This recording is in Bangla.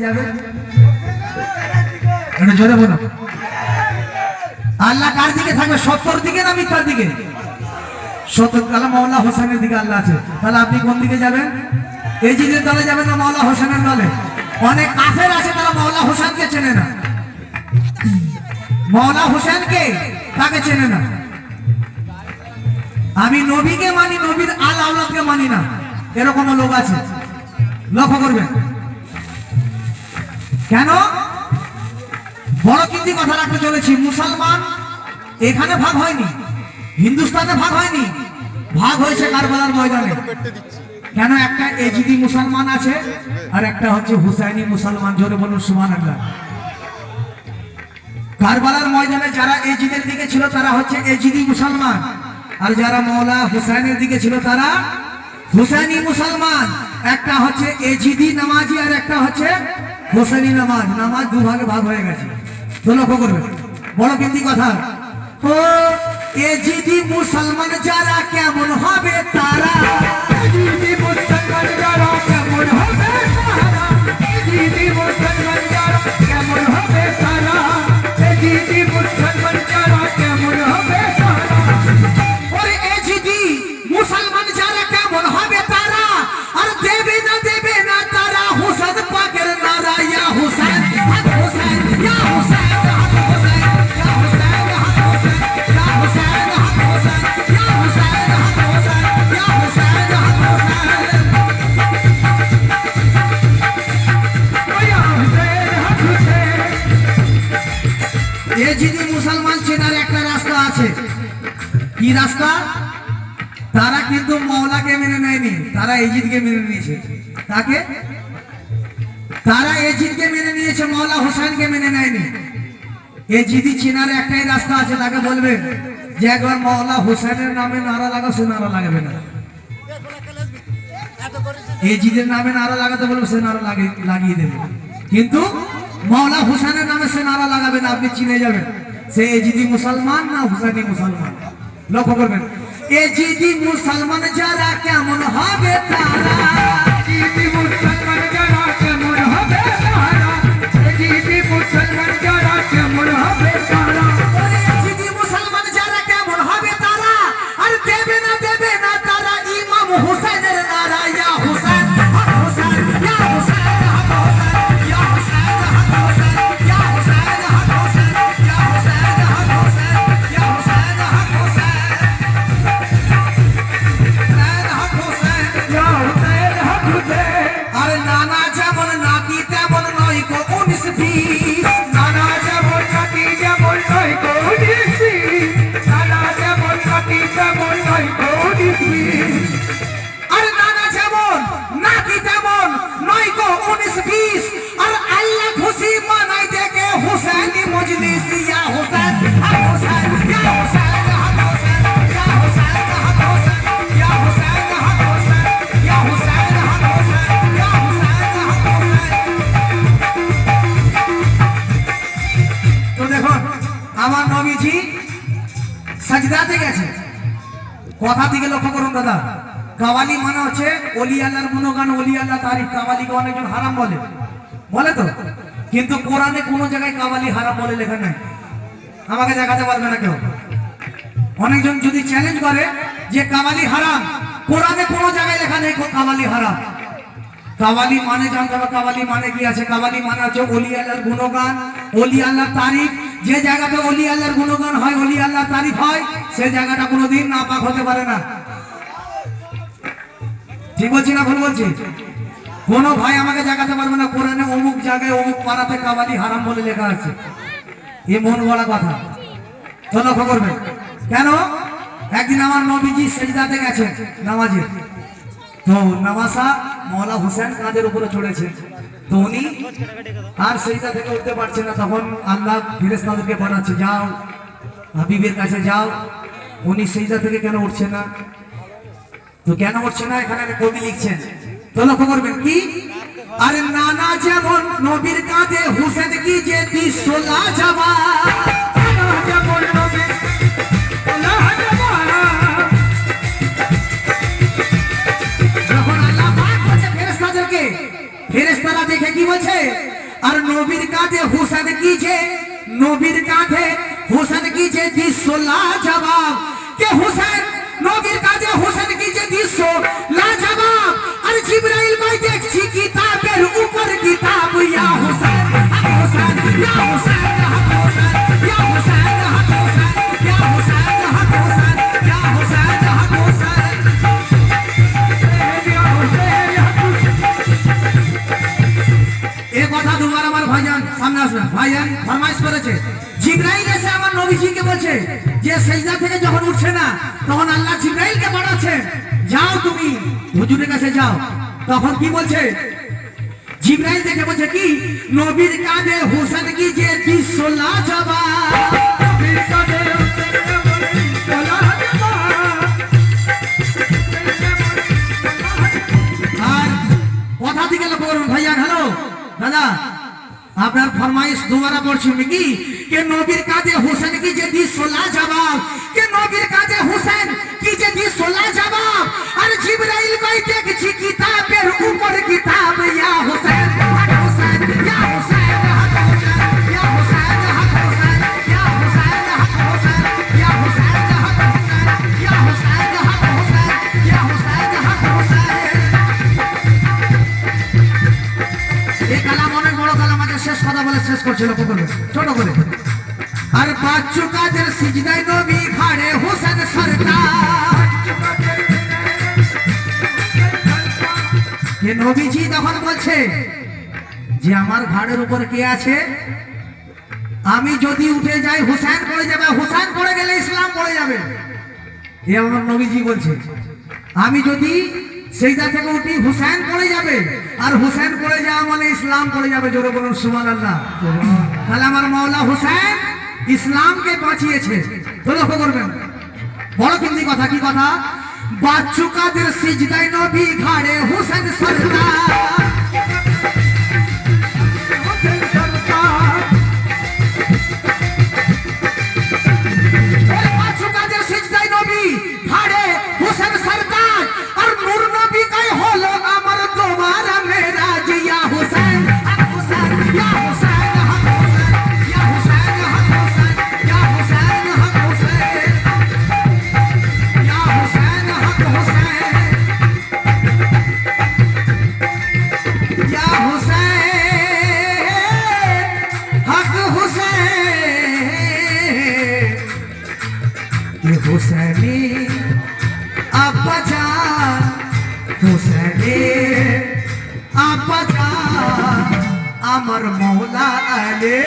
যাবে এটা জোরে বলো। আল্লাহ কার দিকে থাকবে, সত্যর দিকে না মিথ্যার দিকে? সত্য কালা মাওলা হোসেনের দিকে আল্লাহ আছে। তাহলে আপনি কোন দিকে যাবেন? এজিদের দলে যাবেন না মাওলা হোসেনের দলে? অনেক কাফের আছে তারা মাওলা হোসেনকে চেনে না, মাওলা হোসেনকে তাকে চেনে না। আমি নবীকে মানি, নবীর আল আওলাদকে মানি না, এরকম লোক আছে, লক্ষ্য করবেন। কেন? বড় কিন্তু কথা রাখতে চলেছি। মুসলমান এখানে ভাগ হয়নি, হিন্দুস্তানে ভাগ হয়নি, ভাগ হয়েছে কারবালার ময়দানে। কেন? একটা এজিদি মুসলমান আছে আর একটা হচ্ছে হুসাইনি মুসলমান। জোরে বলুন সুবহানাল্লাহ। কারবালার ময়দানে যারা এজিদের দিকে ছিল তারা হচ্ছে এজিদি মুসলমান, আর যারা মাওলা হুসাইনের দিকে ছিল তারা হুসাইনি মুসলমান। একটা হচ্ছে এজিদি নামাজি আর একটা হচ্ছে হুসাইনি নামাজ। নামাজ দুভাগে ভাগ হয়ে গেছে, তো লক্ষ্য করবেন। বড় কিন্তু কথা। ও এজিদি মুসলমান যারা কেমন হবে তারা, এজিদি মুসলমান যারা কেমন হবে তারা, এজিদি মুসলমান যারা কেমন হবে তারা, এজিদি মুসলমান যারা কেমন হবে তারা। ওরে এজিদি মুসলমান যারা কেমন হবে তারা, আর দেবে না তারা হুসাইন পাকের নারা, ইয়া হুসাইন হক হুসাইন, ইয়া হুসাইন হক হুসাইন, ইয়া হুসাইন হক হুসাইন, ইয়া হুসাইন হক হুসাইন, ইয়া হুসাইন হক হুসাইন, ইয়া হুসাইন হক হুসাইন, ইয়া হুসাইন হক হুসাইন। এজিদি মুসলমান চেনার একটা রাস্তা আছে। কি রাস্তা? তারা কিন্তু মাওলাকে মেনে নেয়নি, তারা এজিদকে মেনে নিয়েছে। তাকে? তারা এজিদকে মেনে নিয়েছে, মাওলা হোসেনকে মেনে নেয়নি। এজিদি চেনার একটাই রাস্তা আছে, তাকে বলবে যে একবার মাওলা হোসেনের নামে নারা লাগাও, সে নারা লাগাবে না। এজিদের নামে নারা লাগাতে বলবে, সে নারা লাগিয়ে দেবে, কিন্তু মাওলা হোসেনের নামে সে নারা লাগাবে না। আপনি চিনে যাবেন সে এজিদি মুসলমান না হুসাইনি মুসলমান। লক্ষ্য করবেন। এজিদি মুসলমান যারা কেমন হবে তারা, এজিদি মুসলমান যারা কেমন হবে তারা, এজিদি মুসলমান যারা কেমন হবে তারা, এজিদি মুসলমান যারা কেমন হবে তারা, আর দেবে না তারা ইমাম হুসাইনের নারা, ইয়া হুসাইন হক হুসাইন, ইয়া হুসাইন হক হুসাইন, ইয়া হুসাইন হক হুসাইন, ইয়া হুসাইন হক হুসাইন, ইয়া হুসাইন হক হুসাইন, ইয়া হুসাইন হক হুসাইন। আরে নানা যেমন নাকি তেমন নয় গো 19-20, নানা যেমন নাকি যেমন নয় গো 19-20, নানা যেমন নাকি তেমন নয় গো 19-20, আরে নানা যেমন নাকি তেমন নয় গো 19-20, আর আল্লাহ খুশি মানাই দেখে হুসাইনি মজলিস, ইয়া হুসাইন হক হুসাইন, ইয়া হুসাইন হক হুসাইন, ইয়া হুসাইন হক হুসাইন, ইয়া হুসাইন হক হুসাইন, ইয়া হুসাইন হক হুসাইন, ইয়া হুসাইন হক হুসাইন। তো দেখুন আমার নবীজি সাজদাতে গেছে। কথা থেকে লক্ষ্য করুন দাদা। কাওয়ালি মানে হচ্ছে ওলি আল্লাহর গুণগান, ওলি আল্লাহ তারিফ। কাওয়ালিকে অনেকজন হারাম বলে তো, কিন্তু কোরআনে কোনো জায়গায় কাওয়ালি হারাম বলে লেখা নাই। আমাকে দেখাতে পারবে না কেউ। অনেকজন যদি চ্যালেঞ্জ করে যে কাওয়ালি হারাম, কোরআনে কোনো জায়গায় লেখা নেই কাওয়ালি হারাম। কাওয়ালি মানে জানতে হবে, কাওয়ালি মানে কি আছে? কাওয়ালি মানে হচ্ছে ওলি আল্লাহর গুণগান, ওলি আল্লাহর তারিফ। যে জায়গাতে ওলি আল্লাহর গুণগান হয়, ওলি আল্লাহর তারিফ হয়, সে জায়গাটা কোনোদিন নাপাক হতে পারে না। ঠিক বলছি না ভুল বলছি? কোনো ভাই আমাকে দেখাতে পারবে না কোরআনে অমুক জায়গায় অমুক পাড়াতে কাওয়ালি হারাম বলে লেখা আছে। এ মন গড়া কথা, তো লক্ষ্য করবেন। কেন? একদিন আমার নবীজি সেজদাতে গেছেন নামাজে, তো নামাজা মাওলা হোসেন কাঁধের উপরে চড়েছে, তো উনি আর সেজদা থেকে উঠতে পারছে না। তখন আল্লাহ ফেরেশতাদেরকে পাঠাচ্ছে, যাও হাবিবের কাছে যাও, উনি সেজদা থেকে কেন উঠছে না? তো কেন উঠছে না এখানে কবি লিখছেন, তো লক্ষ্য করবেন। কি? আরে নানা যেমন নবীর কাঁধে হুসেন কি যে দৃশ্য লাজবাব, নানা যেমন নবীর লাজবাব। যখন আল্লাহ পাক বলছে ফেরেশতাদেরকে, ফেরেশতারা দেখে কি বলছে? আর নবীর কাঁধে হুসেন কি যে নবীর কাঁধে হুসেন কি যে দৃশ্য লাজবাব কে হুসেন নবীর কাঁধে হুসেন কি যে দৃশ্য লাজবাব আর জিবরাইল ভাই দেখছি কিতাবের উপর কিতাব ইয়া হুসেন হুসেন ইয়া হুসেন ইয়া হুসেন ইয়া হুসেন ইয়া হুসেন এই কথা দুবার আমার ভাইজান সামনে আসবেন ভাইজান ফরমাইশ করেছে জিবরাইল এসে আমার নবীজিকে বলছে যে সেজদা থেকে যখন উঠছে না তখন আল্লাহ জিবরাইলকে পাঠাচ্ছে যাও তুমি হুজুরের কাছে যাও তখন কি বলছে জিবরাইল দেখে বলছে কি নবীর কাঁধে হোসেন কি যে দৃশ্য লাজবাব নবীর কাঁধে আর কথা দিকে লক্ষ্য করুন ভাইজান হ্যালো দাদা আপনার ফরমাইশ দুবারা পড়ছি কি কে নবীর কাঁধে হোসেন কি যে দৃশ্য লাজবাব কে নবীর কাঁধে হোসেন কি যে দৃশ্য লাজবাব আর জিবরাইল ভাই দেখছি কিতাবের উপর কিতাব ইয়া হোসেন হোসেন ইয়া হোসেন ইয়া হোসেন ইয়া হোসেন ইয়া হোসেন ইয়া হোসেন ইয়া হোসেন এই কালাম অনেক বড় কালাম আছে শেষ কথা বলে শেষ করছিল ছোট করে আর বাচ্চু কাদের সিজদায় নবী ঘাড়ে হোসেন সরকার কে নবীজি তখন বলছে যে আমার ঘাড়ের উপর কে আছে আমি যদি উঠে যাই হুসেন পড়ে যাবে হুসেন পড়ে গেলে ইসলাম পড়ে যাবে এ আমার নবীজি বলছে আমি যদি সেইটা থেকে উঠি হুসেন পড়ে যাবে আর হুসেন পড়ে যাওয়া মানে ইসলাম পড়ে যাবে জোরে বলুন সুবহানাল্লাহ তাহলে আমার মাওলা হুসেন ইসলামকে বাঁচিয়েছে তো লক্ষ্য করবেন বড় কিন্তু কথা কি কথা বাচ্চু কাদের সিজদায় নবী ঘাড়ে হুসেন সরকার বাচ্চু কাদের সিজদায় নবী ঘাড়ে হুসেন সরকার আর নূর নবী কাই হলো আমার তোমার মেরাজ ইয়া হুসেন হুসেন ইয়া হুসেন हुसैनी अब्बा जान हुसैनी अब्बा जान अमर मौला अले